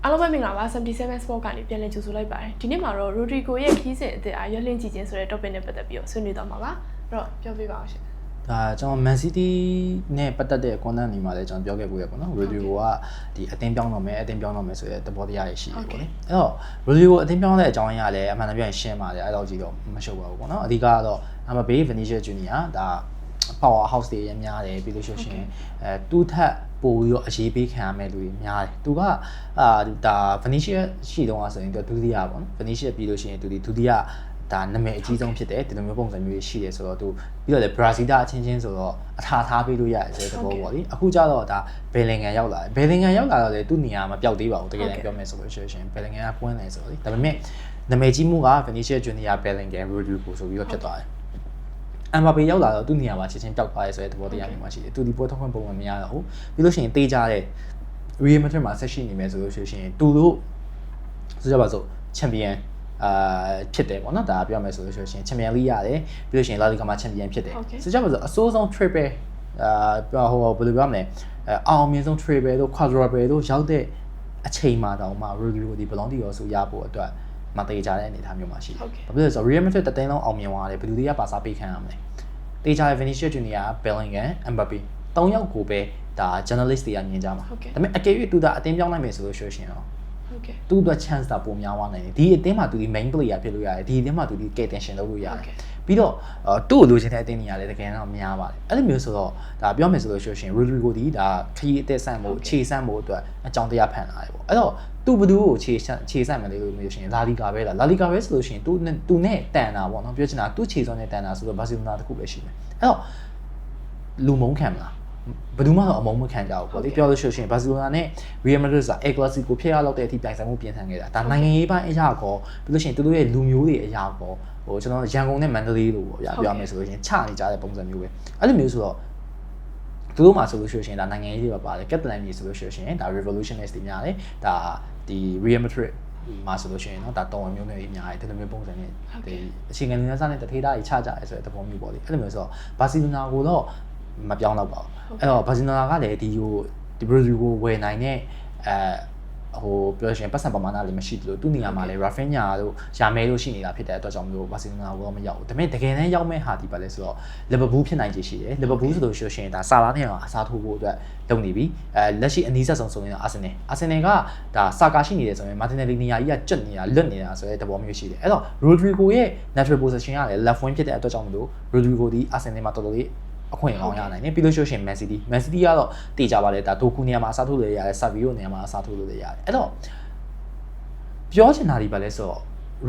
အားလုံးပဲမင်္ဂလာပါ77 Sport ကနေပြန်လည်ကြိုဆိုလိုက်ပါတယ်ဒီနေ့မှာတော့ Rodrigo ရဲ့ခီးစဉ်အသစ်အားရွက်လင့်ကြည့်ခြင်းဆိုတဲ့ topic နဲ့ပတ်သက်ပြီးတော့ဆွေးနွေးသွားမှာပါအဲ့တော့ပြောပြပါအောင်ရှင်ဒါကျွန်တော် Man City နဲ့ပတ်သက်တဲ့ content တွေမှာလည်းကျွန်တော်ပြောခဲ့ပို့ရပေါ့နော် Rodrigo ကဒီအတင်းပြောင်းတော့မယ်ဆိုတဲ့သဘောတရားတွေရှိတယ်ပေါ့လေအဲ့တော့ Rodrigo အတင်းပြောင်းတဲ့အကြောင်းအရာလည်းအမှန်တကယ်ရှင်းပါတယ်အဲ့တော့ကြည့်တော့မရှုပ်ပါဘူးပေါ့နော်အဓိကတော့ Mbappe Vinicius Junior ဒါ power house တွေရများတယ်ပြီးလို့ရှိရင်တူထက်ပို့ပြီးတော့အရေးပေးခံရမယ်လူတွေများတယ်သူကဒါ Vinicius ရှိတော့ဆိုရင်သူဒုတိယပေါ့နော် Vinicius ပြီးလို့ရှိရင်သူဒီဒုတိယဒါနာမည်အကြီးဆုံးဖြစ်တယ်ဒီလိုမျိုးပုံစံမျိုးရှိတယ်ဆိုတော့သူပြီးတော့လေ Brazil အချင်းချင်းဆိုတော့အထာထားပေးလို့ရတယ်ဆိုတဲ့သဘောပေါ့လေအခုကျတော့ဒါ Bellingham ရောက်လာတယ် Bellingham ရောက်လာတော့လေသူ့နေရာမှာပျောက်သေးပါဘူးတကယ်တမ်းပြောမယ်ဆိုလို့ရှိရင် Bellingham ကပွင့်နေဆိုတော့လေဒါပေမဲ့နာမည်ကြီးမှုက Vinicius Junior Bellingham Rodrigo ဆိုပြီးတော့ဖြစ်သွားတယ်Mbappe ရောက်လာတော့သူ့နေရာမှာချက်ချင်းပျောက်သွားရဲဆိုတဲ့သဘောတရားမျိုးမှရှိတယ်သူဒီပွဲထုတ်ခွင့်ပုံမှန်မရတော့ဘူးပြီးလို့ရှိရင်တေးကြတဲ့ Real Madrid မှာဆက်ရှိနေမယ်ဆိုလို့ရှိရင်သူတို့ဆိုကြပါစို့ Champion ဖြစ်တယ်ပေါ့နော်ဒါပြောမယ်ဆိုလို့ရှိရင် Champion League ရတယ်ပြီးလို့ရှိရင် La Liga မှာ Champion ဖြစ်တယ်ဆိုကြပါစို့အစိုးဆုံး Triple ဟိုဘယ်လိုပြောမလဲအောင်မြင်ဆုံး Triple တို့ Quadruple တို့ရောက်တဲ့အချိန်မှာတောင်မှ Rodrigo ဒီဘလောင်တီရောဆိုရဖို့အတွက်မတေးကြတဲ့အနေအထားမျိုးမှာရှိတယ်။ဘာဖြစ်လဲဆိုတော့ Real Madrid တသိန်းလုံးအောင်မြင်သွားတယ်ဘယ်သူတွေကပါစားပေးခံရမလဲ။တေးကြတဲ့ Vinicius Junior, Bellingham, Mbappe ၃ယောက်ကိုပဲဒါ journalist တွေကမြင်ကြမှာ။ဒါပေမဲ့အကယ်၍သူဒါအတင်းပြောင်းနိုင်မယ်ဆိုလို့ရှိရင်တော့သူ့အတွက် chance တာပိုများသွားနိုင်တယ်။ဒီအတင်းမှာသူဒီ main player ဖြစ်လို့ရတယ်။ဒီအတင်းမှာသူဒီ captain လုပ်လို့ရတယ်။ပြီးတော့သူ့ကိုလိုချင်တဲ့အတင်းနေရာလည်းတကယ်တော့များပါတယ်။အဲ့လိုမျိုးဆိုတော့ဒါပြောမယ်ဆိုလို့ရှိရင် Rodrigo ဒီဒါခရီးအသက်ဆန့်ဖို့ခြေဆန့်ဖို့အတွက်အကြောင်းတရားဖန်လာတယ်ပေါ့။အဲ့တော့သူဘယ်သူကိုခြေဆန့်မယ်လေလို့မျိုးရှင်လာလီဂါပဲလားလာလီဂါပဲဆိုလို့ရှိရင်သူနဲ့တန်တာပေါ့နော်ပြောချင်တာသူ့ခြေစောနဲ့တန်တာဆိုတော့ဘာစီလိုနာတစ်ခုပဲရှိမယ်အဲ့တော့လူမုန်းခံမလားဘယ်သူမှတော့အမုန်းမခံကြဘူးပေါ့လေပြောလို့ရှိရင်ဘာစီလိုနာနဲ့ Real Madrid ဆိုတာ El Clasico ဖြစ်ရတော့တဲ့အထိပြိုင်ဆိုင်မှုပြင်ဆင်ခဲ့တာဒါနိုင်ငံရေးပိုင်းအရာကောပြီးလို့ရှိရင်သူတို့ရဲ့လူမျိုးတွေအရာကောဟိုကျွန်တော်ရန်ကုန်နဲ့မန္တလေးလို့ပေါ့ဗျာပြောမယ်ဆိုလို့ရှိရင်ချနေကြတဲ့ပုံစံမျိုးပဲအဲ့လိုမျိုးဆိုတော့သူတို့မှာဆိုလို့ရှိရင်ဒါနိုင်ငံရေးတွေပါပါတယ်ကက်တလန်ကြီးဆိုလို့ရှိရင်ဒါ revolutionist တွေများတယ်ဒါဒီ Real Madrid မှာဆိုလို့ရှိရင်เนาะဒါတော်ဝင်မျိုးတွေအများကြီးဒီလိုမျိုးပုံစံနဲ့ဒီအခြေခံလူများစားနဲ့တထေးသားကြီးချကြရဲဆိုတဲ့သဘောမျိုးပေါ့လေအဲ့လိုမျိုးဆိုတော့ဘာစီလိုနာကိုတော့မပြောင်းတော့ပါဘူးအဲ့တော့ဘာစီလိုနာကလည်းဒီRodrigoကိုဝယ်နိုင်တဲ့ဟိုပြောရှင်ပတ်စံပမာဏလေးမရှိသလိုသူ့နေရာမှာလည်း Rafinha တို့ယာမဲတို့ရှိနေတာဖြစ်တဲ့အတွက်ကြောင့်မျိုးဘာစီလိုနာကိုတော့မရောက်ဘူးဒါပေမဲ့တကယ်တမ်းရောက်မဲ့ဟာဒီပါလဲဆိုတော့ Liverpool ဖြစ်နိုင်ခြေရှိတယ် Liverpool ဆိုလို့ရှိရင်ဒါဆာလာနဲ့အစားထိုးဖို့အတွက်လုပ်နေပြီလက်ရှိအနည်းဆက်ဆုံးဆိုရင်တော့ Arsenal ကဒါစာကာရှိနေတယ်ဆိုရင် Martinelli နေရာကြီးကကျွတ်နေတာလွတ်နေတာဆိုတဲ့သဘောမျိုးရှိတယ်အဲ့တော့ Rodrigo ရဲ့ natural position ကလည်း left wing ဖြစ်တဲ့အတွက်ကြောင့်မလို့ Rodrigo ဒီ Arsenal မှာတော်တော်လေးအခွင့်အရေးရနိုင်တယ်ပြီးလို့ရှိရင် Man City ကတော့တေချာပါလေဒါဒိုကူနေရာမှာအစားထိုးလို့ရတယ် Savio နေရာမှာအစားထိုးလို့ရတယ်အဲ့တော့ပြောချင်တာဒီပါလဲဆိုတော့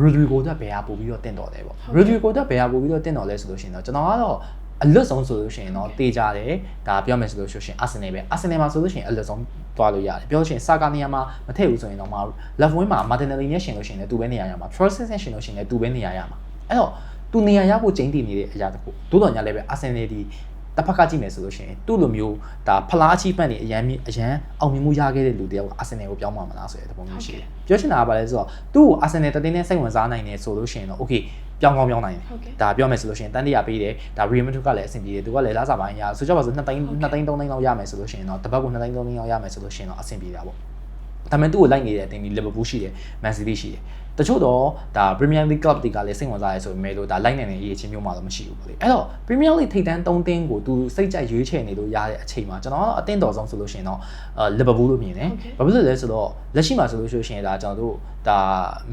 Rodrigo ကဘယ်ဟာပို့ပြီးတော့တင့်တော်တယ်ပေါ့ Rodrigo ကဘယ်ဟာပို့ပြီးတော့တင့်တော်လဲဆိုလို့ရှိရင်တော့ကျွန်တော်ကတော့အလွတ်ဆုံးဆိုလို့ရှိရင်တော့တေချာတယ်ဒါပြောမယ်ဆိုလို့ရှိရင် Arsenal ပဲ Arsenal မှာဆိုလို့ရှိရင်အလွတ်ဆုံးသွားလို့ရတယ်ပြောလို့ရှိရင် Saka နေရာမှာမထည့်ဘူးဆိုရင်တော့ left wing မှာ Martinelli နဲ့ရှင်လို့ရှိရင်လည်းသူပဲနေရာရမှာ Trossard နဲ့ရှင်လို့ရှိရင်လည်းသူပဲနေရာရမှာအဲ့တော့သူနေရာရဖို့ချိန်တည်နေတဲ့အရာတခုတိုးတော်ညာလည်းပဲ Arsenal ဒီတစ်ဖက်ကကြည့်မယ်ဆိုလို့ရှိရင်သူ့လိုမျိုးဒါဖလားအချိပတ်နေအရန်အောင်မြင်မှုရခဲ့တဲ့လူတယောက်ကအာဆင်နယ်ကိုပြောင်းမှာမလားဆိုတဲ့သဘောမျိုးရှိတယ်။ပြောချင်တာကဘာလဲဆိုတော့သူ့ကိုအာဆင်နယ်တတင်းနဲ့စိတ်ဝင်စားနိုင်တယ်ဆိုလို့ရှိရင်တော့ okay ပြောင်းကောင်းပြောင်းနိုင်တယ်။ဒါပြောမယ်ဆိုလို့ရှိရင်တန်တရာပေးတယ်ဒါ Real Madrid ကလည်းအဆင်ပြေတယ်သူကလည်းလာစားပိုင်းရဆိုကြပါစို့2သိန်း3သိန်းလောက်ရမယ်ဆိုလို့ရှိရင်တော့တစ်ပတ်ကို2သိန်း3သိန်းလောက်ရမယ်ဆိုလို့ရှိရင်တော့အဆင်ပြေတာပေါ့။ဒါပေမဲ့သူ့ကိုလိုက်နေတဲ့အတင်းဒီ Liverpool ရှိတယ် Man City ရှိတယ်တချို့တော့ဒါ Premier League Club တွေကလည်းစိတ်ဝင်စားရဲဆိုပေမဲ့လို့ဒါလိုက်နိုင်တဲ့အရေးချင်းမျိုးမှတော့မရှိဘူးပေါ့လေအဲ့တော့ Premier League ထိပ်တန်း3သင်းကိုသူစိတ်ကြိုက်ရွေးချယ်နေလို့ရတဲ့အချိန်မှာကျွန်တော်ကအသင်းတော်ဆုံးဆိုလို့ရှိရင်တော့Liverpool လို့မြင်တယ်ဘာဖြစ်လို့လဲဆိုတော့လက်ရှိမှာဆိုလို့ရှိရင်ဒါကျွန်တော်တို့ဒါ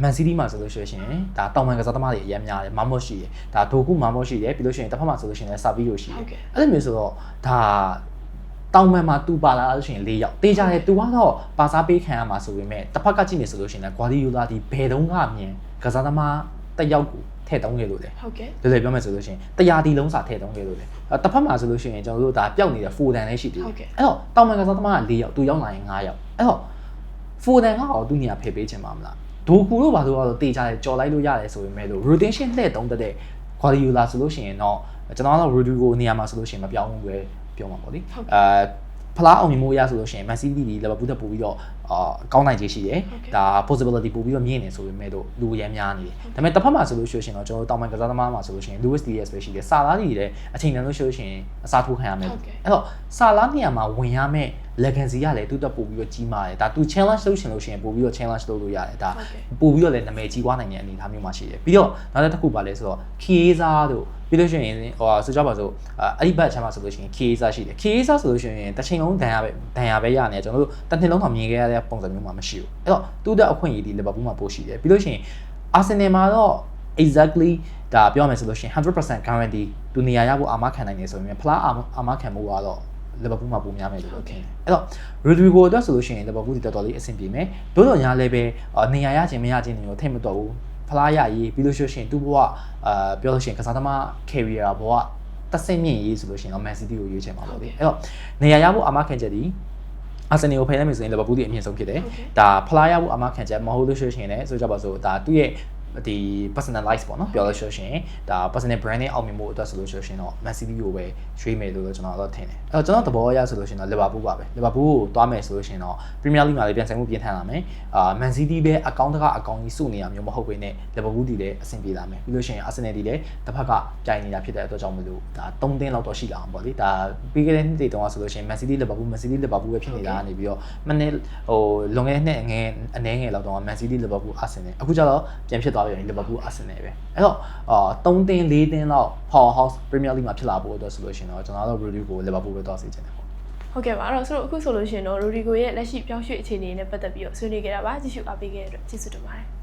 Man City မှာဆိုလို့ရှိရင်ဒါတောင်ပန်ကစားသမားတွေအများများတယ်မာမော့ရှိတယ်ဒါဒိုကူမာမော့ရှိတယ်ပြီးလို့ရှိရင်တစ်ဖက်မှာဆိုလို့ရှိရင်လည်း Savio ရှိတယ်အဲ့လိုမျိုးဆိုတော့ဒါတောင်ပန်မှာတူပါလာလို့ရှိရင်၄ယောက်တေးကြတယ်တူကတော့ပါစားပေးခံရမှာဆိုပေမဲ့တစ်ဖက်ကကြည့်နေဆိုလို့ရှိရင်လည်း Guardiola ဒီဘယ်တုန်းကမြင်ကစားသမားတစ်ယောက်ကိုထည့်တုံးခဲ့လို့လေဟုတ်ကဲ့ဒါလည်းပြောမယ်ဆိုလို့ရှိရင်တရားဒီလုံးစာထည့်တုံးခဲ့လို့လေတစ်ဖက်မှာဆိုလို့ရှိရင်ကျွန်တော်တို့ဒါပျောက်နေတဲ့ Foden လည်းရှိသေးတယ်အဲ့တော့တောင်ပန်ကစားသမားက၄ယောက်သူရောက်လာရင်၅ယောက်အဲ့တော့ Foden ကတော့သူ့နေရာဖယ်ပေးချင်ပါမလားဒိုကူတို့ဘာလို့တော့တေးကြတယ်ကြော်လိုက်လို့ရတယ်ဆိုပေမဲ့လို့ rotation လှည့်တုံးတဲ့ Guardiola ဆိုလို့ရှိရင်တော့ကျွန်တော်ကတော့ Rodrigo နေရာမှာဆိုလို့ရှိရင်မပြောင်းဘူးပဲပြောမှာပေါ့လေဖလားအောင်မြင်မှုရဆိုလို့ရှိရင် Man City ဒီ Liverpool တက်ပို့ပြီးတော့ ကောင်းနိုင်ခြေရှိတယ်ဒါ possibility ပို့ပြီးတော့မြင်နေဆိုပေမဲ့တော့လူရမ်းများနေတယ်ဒါပေမဲ့တစ်ဖက်မှာဆိုလို့ရှိရင်တော့ကျွန်တော်တောင်ပိုင်းကစားသမားမှာဆိုလို့ရှိရင် Luis Diaz ပဲရှိတယ်စာလားကြီးလည်းအချိန်တန်လို့ရှိလို့ရှိရင်အစားထိုးခံရမယ်အဲ့တော့စာလားနေရာမှာဝင်ရမယ် legacy ကလည်းတူတက်ပို့ပြီးတော့ကြီးမားတယ်ဒါသူ challenge လုပ်ရှင်လို့ရှိရင်ပို့ပြီးတော့ challenge လုပ်လို့ရတယ်ဒါပို့ပြီးတော့လည်းနာမည်ကြီးသွားနိုင်တဲ့အနေအထားမျိုးမှာရှိတယ်ပြီးတော့နောက်တစ်ခုပါလဲဆိုတော့ Chiesa တို့ပြီးလို့ရှိရင်ဆိုကြပါစို့အဲ့ဒီဘက်ချမ်းမှာဆိုလို့ရှိရင် Chiesa ရှိတယ် Chiesa ဆိုလို့ရှိရင်တစ်ချိန်လုံးဒဏ်ရာပဲရနေကျွန်တော်တို့တစ်နှစ်လုံးမှမြင်ခဲ့ရတဲ့ပုံစံမျိုးမှမရှိဘူးအဲ့တော့သူ့တဲ့အခွင့်အရေးဒီ Liverpool မှာပို့ရှိတယ်ပြီးလို့ရှိရင် Arsenal မှာတော့ exactly ဒါပြောမယ်ဆိုလို့ရှိရင် 100% guarantee သူနေရာရဖို့အာမခံနိုင်နေဆိုရင်ဖလားအာမခံမှုကတော့ Liverpool မှာပုံများမယ်လို့ထင်တယ်အဲ့တော့ Rodrigo အတွက်ဆိုလို့ရှိရင် Liverpool ဒီတော်တော်လေးအဆင်ပြေမယ်တို့တော့ညာလည်းပဲနေရာရခြင်းမရခြင်းတွေကိုထိမတော့ဘူးဖလားရရေးပြီးလို့ရှိရင်သူ့ဘဝပြောလို့ရှိရင်ကစားသမား career ဘဝတက်ဆင့်မြင့်ရေးဆိုလို့ရှိရင်တော့ Man City ကိုရွေးချယ်မှာပေါ့လေအဲ့တော့နေရာရဖို့အာမခံချက်ဒီArsenal ကိုဖယ်လိုက်မယ်ဆိုရင် Liverpool ဒီအမြင့်ဆုံးဖြစ်တယ်ဒါဖလားရဖို့အာမခံချက်မဟုတ်လို့ရှိရင်လည်းဆိုကြပါစို့ဒါသူ့ရဲ့ဒီ personalize ပေါ့နော်ပြောလို့ရှိရင်ဒါ personal brand နဲ့အောင်မြင်မှုအတွက်ဆိုလို့ရှိရင်တော့ Man City ကိုပဲရွေးမယ်လို့ကျွန်တော်တော့ထင်တယ်အဲ့တော့ကျွန်တော်သဘောအရဆိုလို့ရှိရင်တော့ Liverpool ပါပဲ Liverpool ကိုသွားမယ်ဆိုလို့ရှိရင်တော့ Premier League မှာလည်းပြန်ဆိုင်မှုပြင်ထန်လာမယ်Man City ပဲအကောင့်တကအကောင့်ကြီးစုနေရမျိုးမဟုတ်ဘဲနဲ့ Liverpool ဒီလည်းအဆင်ပြေလာမယ်ပြီးလို့ရှိရင် Arsenal ဒီလည်းတစ်ဖက်ကကြိုင်နေတာဖြစ်တဲ့အတွက်ကြောင့်မလို့ဒါ3သင်းလောက်တော့ရှိလာအောင်ပေါ့လေဒါပြီးခဲ့တဲ့နှစ်တွေတုန်းကဆိုလို့ရှိရင် Man City Liverpool ပဲဖြစ်နေတာကနေပြီးတော့မနေ့လွန်ခဲ့တဲ့နှစ်အနည်းငယ်လောက်တော့ Man City Liverpool Arsenal အခုကျတော့ပြန်ဖြစ်သွားပြီLiverpool Arsenal ပဲအဲ့တော့3သင်း4သင်းလောက် Powerhouse Premier League မှာဖြစ်လာဖို့အတွက်ဆိုလို့ရှိရင်တော့ကျွန်တော်တို့ Rodrigo ကို Liverpool ပဲသွားစေချင်တယ်ပေါ့ဟုတ်ကဲ့ပါအဲ့တော့ဆိုတော့အခုဆိုလို့ရှိရင်တော့ Rodrigo ရဲ့လက်ရှိပြောင်းရွှေ့အခြေအနေနဲ့ပတ်သက်ပြီးတော့ဆွေးနွေးခဲ့တာပါကြည့်ရှုအားပေးခဲ့တဲ့အတွက်ကျေးဇူးတင်ပါတယ်